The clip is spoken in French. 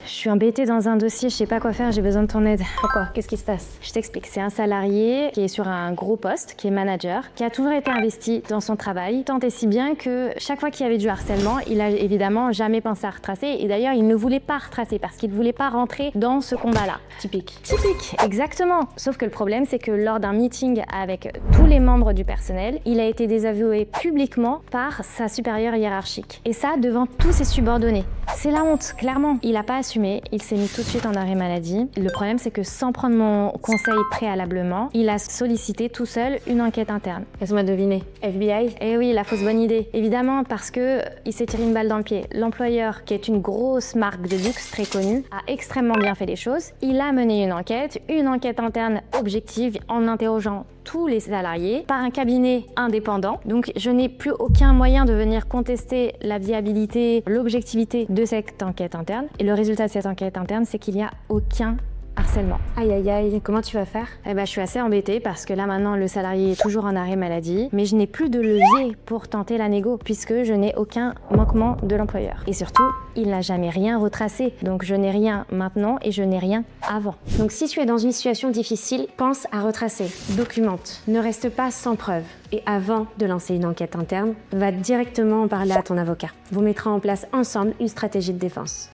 je suis embêtée dans un dossier, je sais pas quoi faire, j'ai besoin de ton aide. Pourquoi? Qu'est-ce qui se passe? Je t'explique. C'est un salarié qui est sur un gros poste, qui est manager, qui a toujours été investi dans son travail, tant et si bien que chaque fois qu'il y avait du harcèlement, il a évidemment jamais pensé à retracer. Et d'ailleurs, il ne voulait pas retracer parce qu'il ne voulait pas rentrer dans ce combat-là. Typique. Typique, exactement. Sauf que le problème, c'est que lors d'un meeting avec tous les membres du personnel, il a été désavoué publiquement par sa supérieure hiérarchique. Et ça, devant tous ses subordonnés. C'est la honte, clairement. Il n'a pas assumé, il s'est mis tout de suite en arrêt maladie. Le problème, c'est que sans prendre mon conseil préalablement, il a sollicité tout seul une enquête interne. Laisse-moi deviner. FBI? Eh oui, la fausse bonne idée. Évidemment, parce que il s'est tiré une balle dans le pied. L'employeur, qui est une grosse marque de luxe très connue, a extrêmement bien fait les choses. Il a mené une enquête interne objective en interrogeant tous les salariés par un cabinet indépendant. Donc je n'ai plus aucun moyen de venir contester la viabilité, l'objectivité de cette enquête interne. Et le résultat de cette enquête interne, c'est qu'il n'y a aucun harcèlement. Aïe aïe aïe, comment tu vas faire? Eh ben, je suis assez embêtée parce que là maintenant le salarié est toujours en arrêt maladie, mais je n'ai plus de levier pour tenter la négo puisque je n'ai aucun manquement de l'employeur. Et surtout, il n'a jamais rien retracé, donc je n'ai rien maintenant et je n'ai rien avant. Donc si tu es dans une situation difficile, pense à retracer, documente, ne reste pas sans preuve. Et avant de lancer une enquête interne, va directement en parler à ton avocat. Vous mettrez en place ensemble une stratégie de défense.